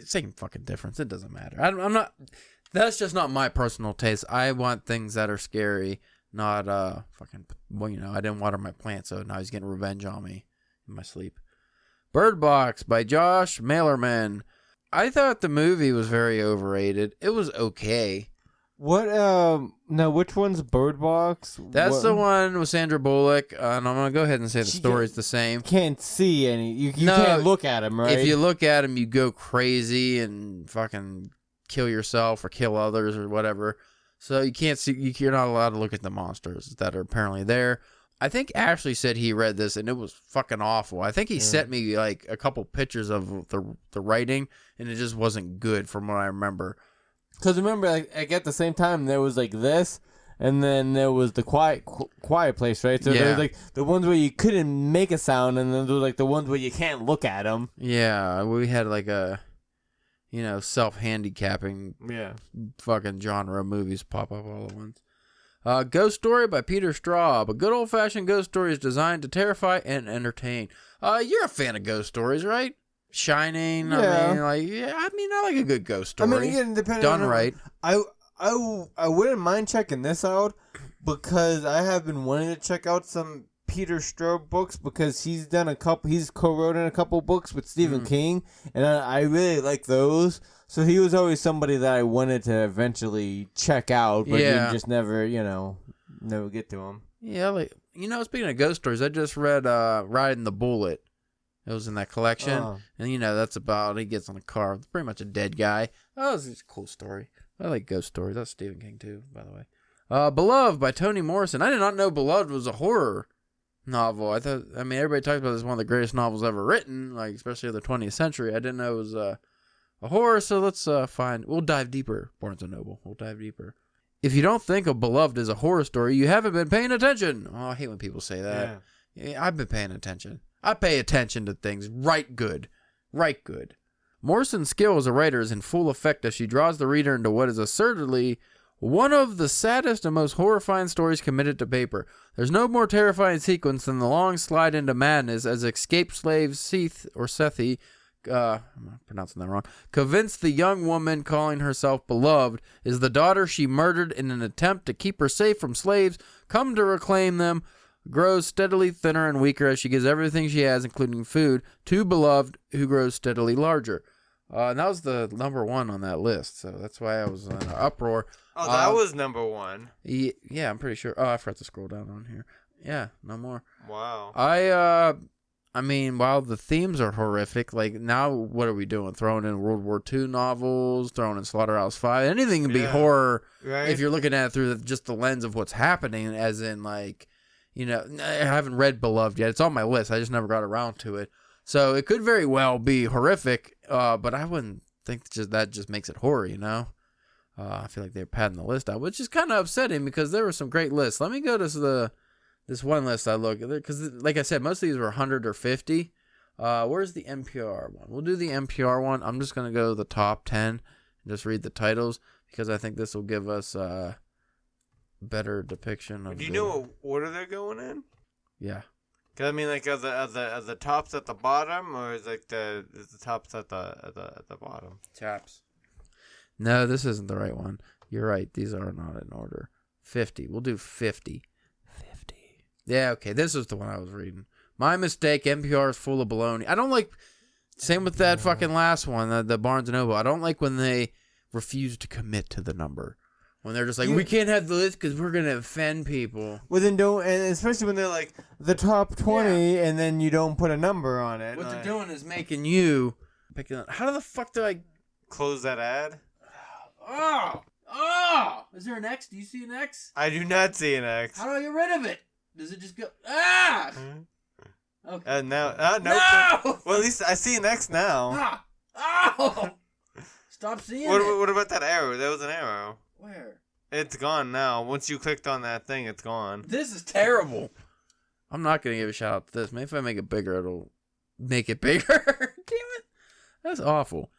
Same fucking difference. It doesn't matter. I'm not. That's just not my personal taste. I want things that are scary, not fucking. Well, I didn't water my plant, so now he's getting revenge on me in my sleep. Bird Box by Josh Malerman. I thought the movie was very overrated. It was okay. What? No, which one's Bird Box? That's the one with Sandra Bullock. And I'm gonna go ahead and say the story's the same. Can't see any. You can't look at him, right? If you look at him, you go crazy and fucking kill yourself or kill others or whatever. So you can't see. You're not allowed to look at the monsters that are apparently there. I think Ashley said he read this and it was fucking awful. I think he sent me like a couple pictures of the writing and it just wasn't good from what I remember. Because remember, like at the same time there was like this, and then there was the quiet place, right? So there was like the ones where you couldn't make a sound, and then there was like the ones where you can't look at them. Yeah, we had like a, self-handicapping fucking genre movies pop up all at once. Ghost Story by Peter Straub. A good old-fashioned ghost story is designed to terrify and entertain. You're a fan of ghost stories, right? Shining. Yeah. I like a good ghost story. I mean, again, depending done on right. I wouldn't mind checking this out because I have been wanting to check out some Peter Straub books because he's co-wrote in a couple books with Stephen King, and I really like those. So he was always somebody that I wanted to eventually check out, but you just never get to him. Yeah, speaking of ghost stories, I just read Riding the Bullet. It was in that collection, and that's about, he gets on a car with pretty much a dead guy. Oh, it's a cool story. I like ghost stories. That's Stephen King too, by the way. Beloved by Toni Morrison. I did not know Beloved was a horror novel. Everybody talks about it as one of the greatest novels ever written, like especially of the 20th century. I didn't know it was a horror, so let's we'll dive deeper, Barnes & Noble. We'll dive deeper. If you don't think of Beloved as a horror story, you haven't been paying attention. Oh, I hate when people say that. Yeah, I've been paying attention. I pay attention to things right good. Morrison's skill as a writer is in full effect as she draws the reader into what is assertedly one of the saddest and most horrifying stories committed to paper. There's no more terrifying sequence than the long slide into madness as escaped slave Sethi, I'm pronouncing that wrong, convinced the young woman calling herself Beloved is the daughter she murdered in an attempt to keep her safe from slaves, come to reclaim them, grows steadily thinner and weaker as she gives everything she has, including food, to Beloved, who grows steadily larger. And that was the number one on that list, so that's why I was in an uproar. Oh, that was number one. Yeah, I'm pretty sure. Oh, I forgot to scroll down on here. Yeah, no more. Wow. While the themes are horrific, like now what are we doing? Throwing in World War II novels, throwing in Slaughterhouse-Five. Anything can be horror if you're looking at it through just the lens of what's happening, as in like, I haven't read Beloved yet. It's on my list. I just never got around to it. So it could very well be horrific, but I wouldn't think that just makes it horror, I feel like they're padding the list out, which is kind of upsetting because there were some great lists. Let me go to this one list I look at, because like I said, most of these were 100 or 50. Where's the NPR one? We'll do the NPR one. I'm just going to go to the top 10 and just read the titles because I think this will give us a better depiction of. Do you know what order they're going in? Yeah. Cause are the tops at the bottom, or is the tops at the bottom? Tops. No, this isn't the right one. You're right. These are not in order. 50. We'll do 50. 50. Yeah, okay. This is the one I was reading. My mistake. NPR is full of baloney. I don't like. Same with that fucking last one, the Barnes & Noble. I don't like when they refuse to commit to the number. When they're just like, we can't have the list because we're going to offend people. Well, then don't, and especially when they're like, the top 20, and then you don't put a number on it. What they're doing is making you pick it up. How the fuck do I close that ad? Oh! Is there an X? Do you see an X? I do not see an X. How do I get rid of it? Does it just go, ah! Okay. No. No! Well, at least I see an X now. Oh! Stop seeing it. What about that arrow? There was an arrow. Where? It's gone now. Once you clicked on that thing, it's gone. This is terrible. I'm not going to give a shout out to this. Maybe if I make it bigger, it'll make it bigger. Damn it. That's awful.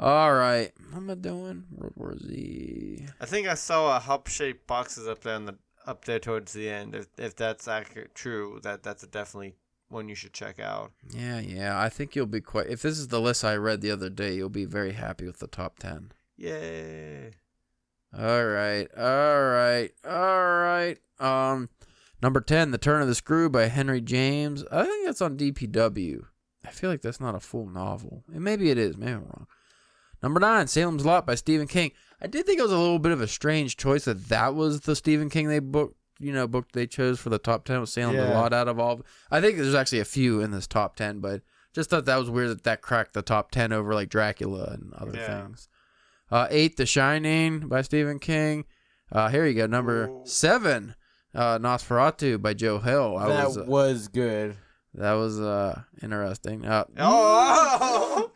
All right. What am I doing? World War Z. I think I saw a hub-shaped boxes up there towards the end. If that's accurate, true, that's definitely one you should check out. Yeah. I think you'll be quite... If this is the list I read the other day, you'll be very happy with the top 10. Yay. All right. Number 10, The Turn of the Screw by Henry James. I think that's on DPW. I feel like that's not a full novel. And maybe it is. Maybe I'm wrong. Number 9, Salem's Lot by Stephen King. I did think it was a little bit of a strange choice that was the Stephen King book they chose for the top 10. Was Salem a lot out of all. I think there's actually a few in this top 10, but just thought that was weird that cracked the top 10 over like Dracula and other things. 8, The Shining by Stephen King. Here you go, number 7, Nosferatu by Joe Hill. That was good. That was interesting. Oh!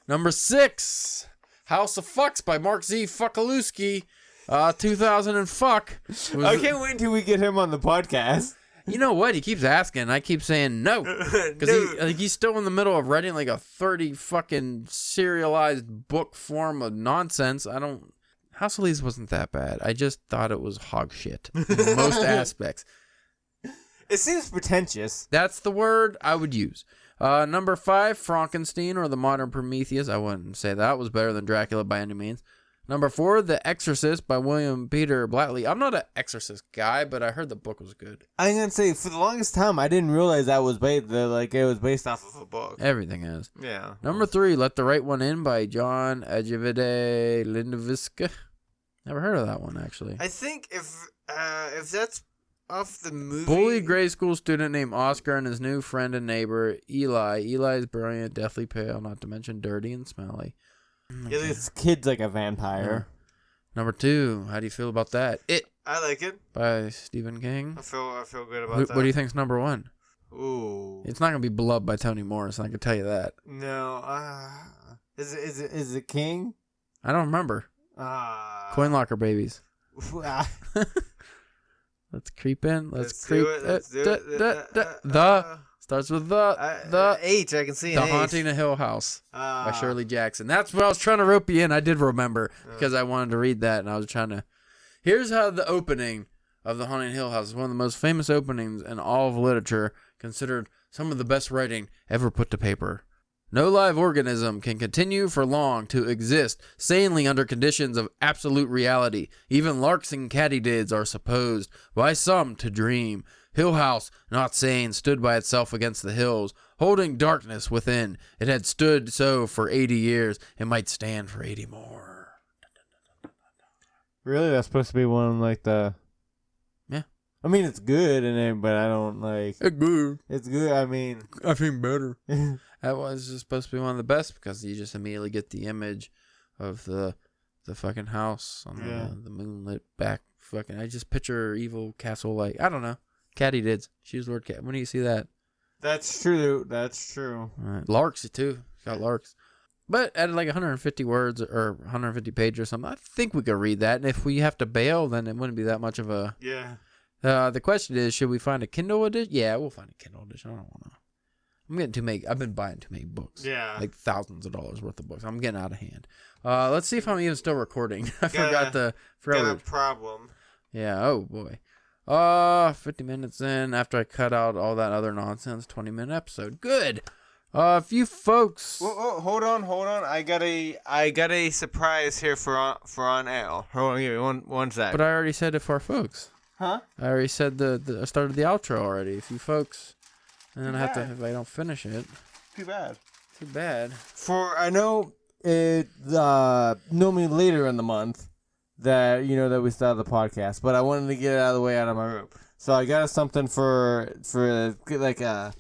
Number 6, House of Fucks by Mark Z. Fuckalewski. 2000 and fuck. I can't wait until we get him on the podcast. You know what? He keeps asking. I keep saying no. Because he's still in the middle of writing like a 30 fucking serialized book form of nonsense. House of Leaves wasn't that bad. I just thought it was hog shit in most aspects. It seems pretentious. That's the word I would use. Number 5, Frankenstein or the Modern Prometheus. I wouldn't say that was better than Dracula by any means. Number 4, The Exorcist by William Peter Blatty. I'm not an Exorcist guy, but I heard the book was good. I'm gonna say for the longest time I didn't realize that was it was based off of a book. Everything is. Yeah. Number 3, Let the Right One In by John Ajivide Lindeviska. Never heard of that one actually. I think if that's off the movie. Bully grade school student named Oscar and his new friend and neighbor Eli. Eli's brilliant, deathly pale, not to mention dirty and smelly. Yeah, this kid's like a vampire. Yeah. Number 2, how do you feel about that? It. I like it. By Stephen King. I feel good about that. What do you think's number 1? Ooh. It's not gonna be Beloved by Toni Morrison. I can tell you that. No. Is it King? I don't remember. Coin Locker Babies. Let's creep in. Let's creep. Let's do it. The starts with the H. I can see The an Haunting of Hill House by Shirley Jackson. That's what I was trying to rope you in. I did remember because I wanted to read that, and I was trying to. Here's how the opening of The Haunting of Hill House is one of the most famous openings in all of literature, considered some of the best writing ever put to paper. No live organism can continue for long to exist sanely under conditions of absolute reality. Even larks and katydids are supposed by some to dream. Hill House, not sane, stood by itself against the hills, holding darkness within. It had stood so for 80 years. It might stand for 80 more. Really? That's supposed to be one like the... Yeah. I mean, it's good, but I don't like... It's good. It's good, I mean... I think better. That was just supposed to be one of the best because you just immediately get the image of the fucking house on the moonlit back. Fucking, I just picture evil castle like, I don't know. Katydids. She used the word cat. When do you see that? That's true. That's true. Right. Larks, too. Got larks. But at like 150 words or 150 pages or something, I think we could read that. And if we have to bail, then it wouldn't be that much of a... Yeah. The question is, should we find a Kindle edition? Yeah, we'll find a Kindle edition. I don't want to. I've been buying too many books. Yeah. Like thousands of dollars worth of books. I'm getting out of hand. Let's see if I'm even still recording. I forgot the... Got a problem. Yeah, oh boy. 50 minutes in after I cut out all that other nonsense. 20-minute episode. Good. If you folks... Whoa, hold on. I got a surprise here for on Al. Hold on, give me one sec. But I already said it for our folks. Huh? I already said I started the outro already. If you folks... And then if I don't finish it. Too bad. Too bad. I know it normally later in the month that we start the podcast, but I wanted to get it out of the way out of my room. So I got us something for like to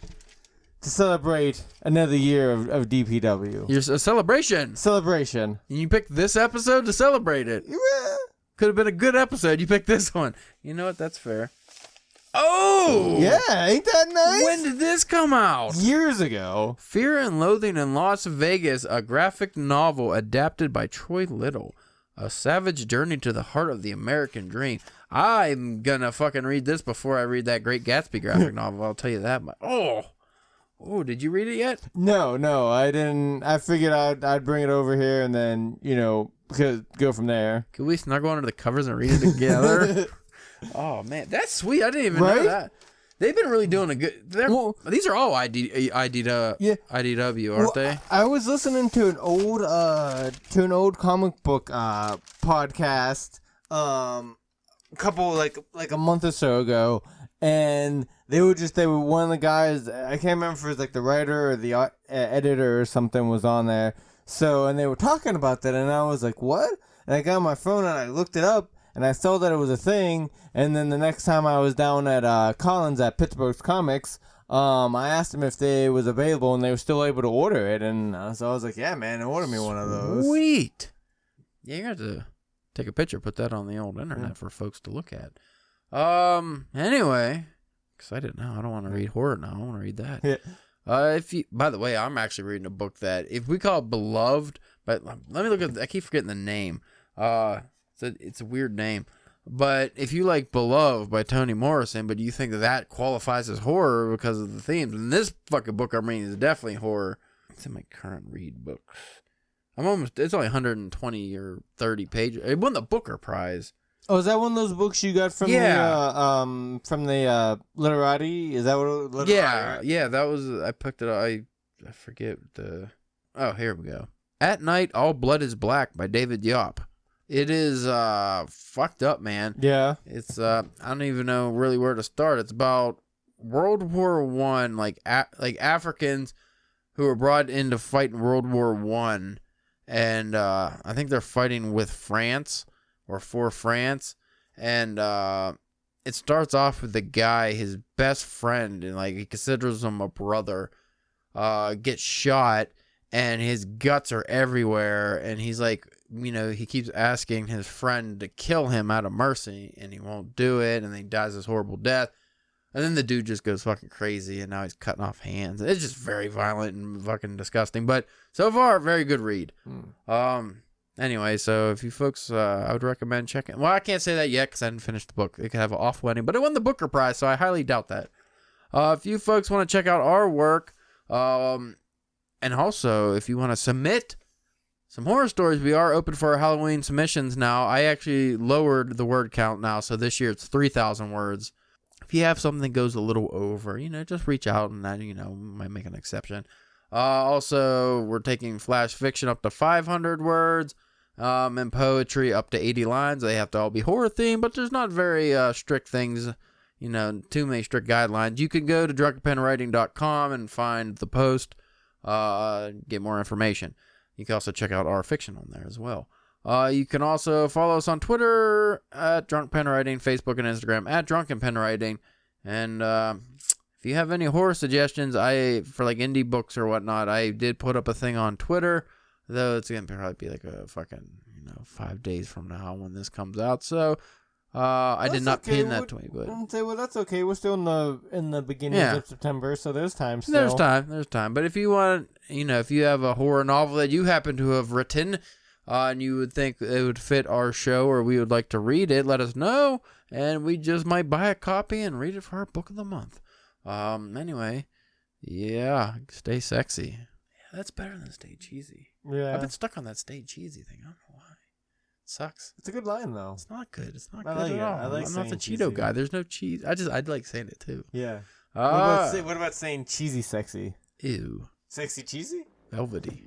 celebrate another year of DPW. Here's a celebration. Celebration. You picked this episode to celebrate it. Yeah. Could have been a good episode. You picked this one. You know what? That's fair. Oh! Yeah, ain't that nice? When did this come out? Years ago. Fear and Loathing in Las Vegas, a graphic novel adapted by Troy Little. A savage journey to the heart of the American dream. I'm gonna fucking read this before I read that Great Gatsby graphic novel. I'll tell you that. Oh, did you read it yet? No, I didn't. I figured I'd bring it over here and then, go from there. Could we snuggle under the covers and read it together? Oh, man. That's sweet. I didn't even know that. They've been really doing a good... these are all IDW, aren't they? I was listening to an old comic book podcast a couple like a month or so ago, and they were one of the guys, I can't remember if it was like the writer or the editor or something was on there. So, and they were talking about that, and I was like, what? and I got on my phone and I looked it up, and I saw that it was a thing. And then the next time I was down at Collins at Pittsburgh's Comics, I asked them if they was available, and they were still able to order it. And so I was like, yeah, man, order me one of those. Sweet. Yeah, you got to take a picture, put that on the old internet for folks to look at. Anyway, excited now. I don't want to read horror now. I want to read that. Yeah. By the way, I'm actually reading a book that if we call it Beloved, but let me look at. I keep forgetting the name. It's a weird name. But if you like Beloved by Toni Morrison, but you think that qualifies as horror because of the themes, and this fucking book I'm reading is definitely horror. It's in my current read books. It's only 120 or 30 pages. It won the Booker Prize. Oh, is that one of those books you got from the Literati? Is that what? Literati? Yeah, that was. I picked it up. I forget the. Oh, here we go. At Night, All Blood is Black by David Yop. It is fucked up, man. Yeah. It's I don't even know really where to start. It's about World War I, like Africans who were brought in to fight in World War I, and I think they're fighting with France or for France, and it starts off with the guy, his best friend, and like he considers him a brother, gets shot, and his guts are everywhere, and he's like, he keeps asking his friend to kill him out of mercy, and he won't do it, and then he dies this horrible death. And then the dude just goes fucking crazy, and now he's cutting off hands. It's just very violent and fucking disgusting. But so far, very good read. Anyway, so if you folks, I would recommend checking. Well, I can't say that yet because I didn't finish the book. It could have an awful ending, but it won the Booker Prize, so I highly doubt that. If you folks want to check out our work, and also if you want to submit some horror stories, we are open for our Halloween submissions now. I actually lowered the word count now, so this year it's 3,000 words. If you have something that goes a little over, just reach out and we might make an exception. Also, we're taking flash fiction up to 500 words, and poetry up to 80 lines. They have to all be horror themed, but there's not very strict things, too many strict guidelines. You can go to drunkenpenwriting.com and find the post, get more information. You can also check out our fiction on there as well. You can also follow us on Twitter at Drunk Pen Writing, Facebook and Instagram at Drunken Pen Writing. And if you have any horror suggestions, for like indie books or whatnot, I did put up a thing on Twitter, though it's gonna probably be like a fucking 5 days from now when this comes out. So I did not pin that to me, but well, that's okay. We're still in the beginning of September, so there's time. Still. There's time. But if you want, if you have a horror novel that you happen to have written, and you would think it would fit our show, or we would like to read it, let us know, and we just might buy a copy and read it for our book of the month. Anyway, yeah, stay sexy. Yeah, that's better than stay cheesy. Yeah, I've been stuck on that stay cheesy thing. I don't know why. It sucks. It's a good line though. It's not good. It's not I good like at it. all. I like I'm not the saying Cheeto cheesy. guy. There's no cheese. I'd like saying it too. Yeah. What What about saying cheesy sexy? Ew. Sexy cheesy? Velvety.